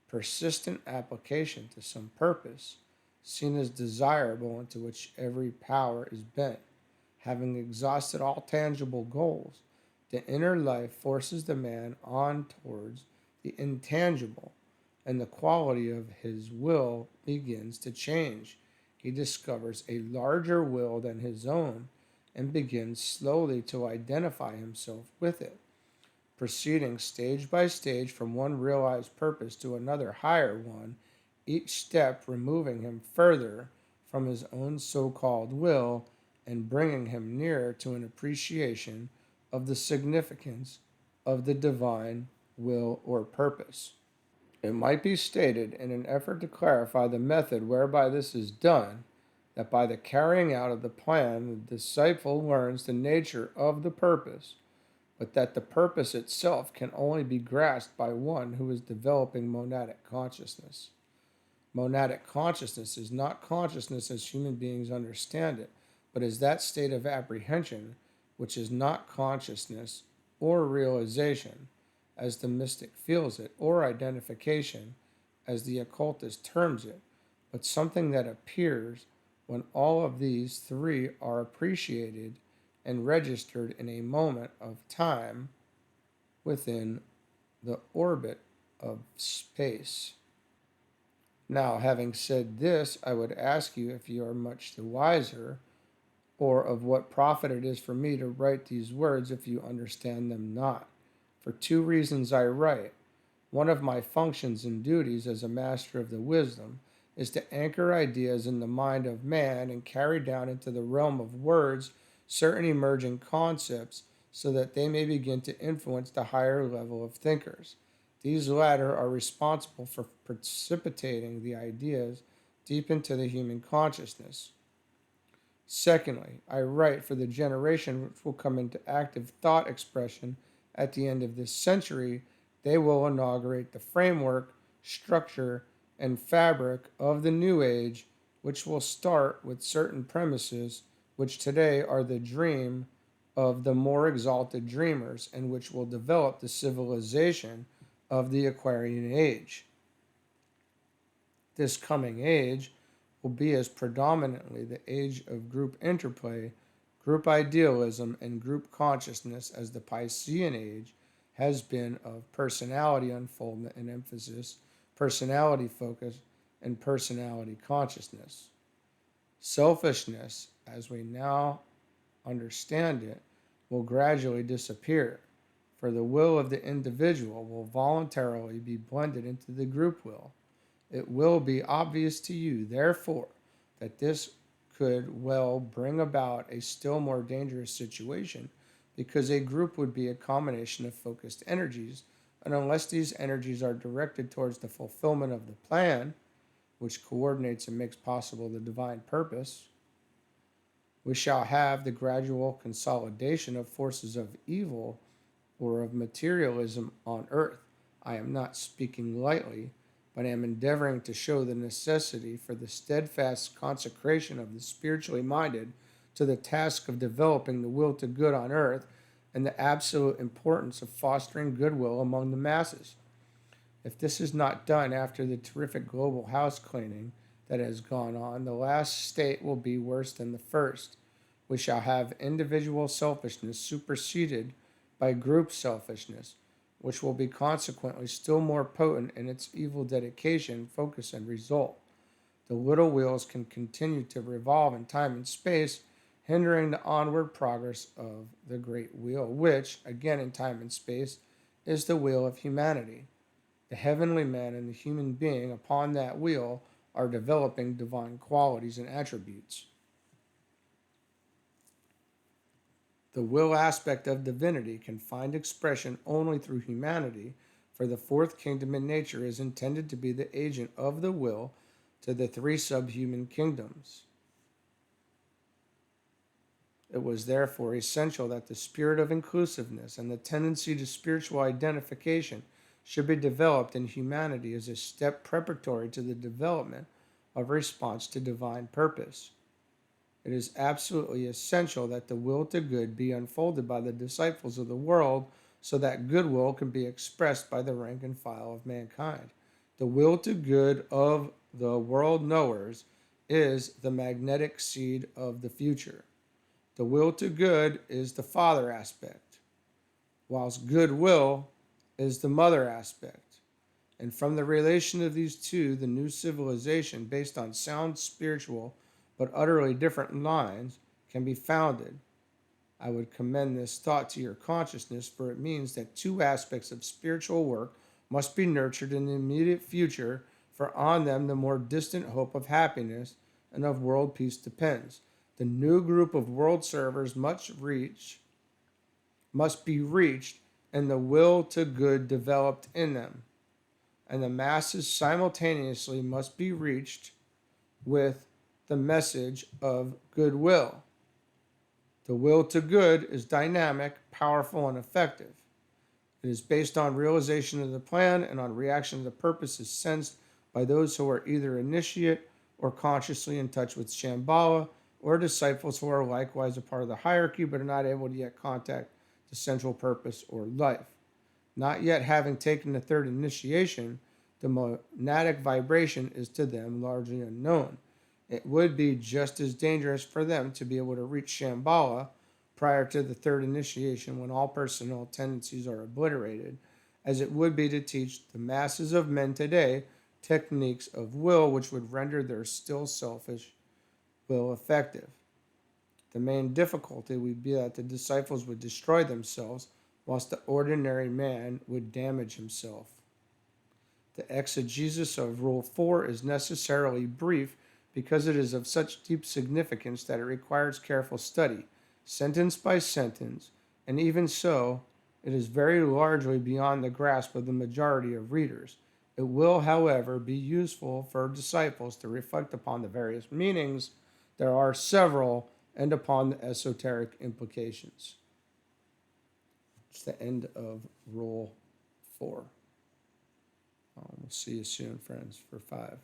persistent application to some purpose, seen as desirable into which every power is bent. Having exhausted all tangible goals, the inner life forces the man on towards the intangible, and the quality of his will begins to change. He discovers a larger will than his own and begins slowly to identify himself with it, proceeding stage by stage from one realized purpose to another higher one, each step removing him further from his own so-called will and bringing him nearer to an appreciation of the significance of the divine will or purpose. It might be stated, in an effort to clarify the method whereby this is done, that by the carrying out of the plan, the disciple learns the nature of the purpose, but that the purpose itself can only be grasped by one who is developing monadic consciousness. Monadic consciousness is not consciousness as human beings understand it, but is that state of apprehension which is not consciousness or realization, as the mystic feels it, or identification, as the occultist terms it, but something that appears when all of these three are appreciated and registered in a moment of time within the orbit of space. Now, having said this, I would ask you if you are much the wiser, or of what profit it is for me to write these words if you understand them not. For two reasons I write. One of my functions and duties as a master of the wisdom is to anchor ideas in the mind of man and carry down into the realm of words certain emerging concepts so that they may begin to influence the higher level of thinkers. These latter are responsible for precipitating the ideas deep into the human consciousness. Secondly, I write for the generation which will come into active thought expression at the end of this century. They will inaugurate the framework, structure, and fabric of the new age, which will start with certain premises which today are the dream of the more exalted dreamers, and which will develop the civilization of the Aquarian age. This coming age will be as predominantly the age of group interplay, group idealism, and group consciousness as the Piscean age has been of personality unfoldment and emphasis, personality focus, and personality consciousness. Selfishness, as we now understand it, will gradually disappear, for the will of the individual will voluntarily be blended into the group will. It will be obvious to you, therefore, that this could well bring about a still more dangerous situation, because a group would be a combination of focused energies, and unless these energies are directed towards the fulfillment of the plan, which coordinates and makes possible the divine purpose, we shall have the gradual consolidation of forces of evil or of materialism on earth. I am not speaking lightly, but am endeavoring to show the necessity for the steadfast consecration of the spiritually minded to the task of developing the will to good on earth, and the absolute importance of fostering goodwill among the masses. If this is not done after the terrific global house cleaning that has gone on, the last state will be worse than the first. We shall have individual selfishness superseded by group selfishness, which will be consequently still more potent in its evil dedication, focus, and result. The little wheels can continue to revolve in time and space, hindering the onward progress of the great wheel, which, again in time and space, is the wheel of humanity. The heavenly man and the human being upon that wheel are developing divine qualities and attributes. The will aspect of divinity can find expression only through humanity, for the fourth kingdom in nature is intended to be the agent of the will to the three subhuman kingdoms. It was therefore essential that the spirit of inclusiveness and the tendency to spiritual identification should be developed in humanity as a step preparatory to the development of response to divine purpose. It is absolutely essential that the will to good be unfolded by the disciples of the world so that goodwill can be expressed by the rank and file of mankind. The will to good of the world knowers is the magnetic seed of the future. The will to good is the father aspect, whilst goodwill is the mother aspect. And from the relation of these two, the new civilization, based on sound spiritual but utterly different lines, can be founded. I would commend this thought to your consciousness, for it means that two aspects of spiritual work must be nurtured in the immediate future for on them the more distant hope of happiness and of world peace depends. The new group of world servers must be reached, and the will to good developed in them. And the masses simultaneously must be reached with the message of goodwill. The will to good is dynamic, powerful, and effective. It is based on realization of the plan and on reaction to the purposes sensed by those who are either initiate or consciously in touch with Shambhala, or disciples who are likewise a part of the hierarchy but are not able to yet contact the central purpose or life. Not yet having taken the third initiation, the monadic vibration is to them largely unknown. It would be just as dangerous for them to be able to reach Shambhala prior to the third initiation when all personal tendencies are obliterated, as it would be to teach the masses of men today techniques of will which would render their still selfish will effective. The main difficulty would be that the disciples would destroy themselves, whilst the ordinary man would damage himself. The exegesis of Rule 4 is necessarily brief because it is of such deep significance that it requires careful study, sentence by sentence, and even so, it is very largely beyond the grasp of the majority of readers. It will, however, be useful for disciples to reflect upon the various meanings. There are several, and upon the esoteric implications. It's the end of Rule 4. We'll see you soon, friends, for 5.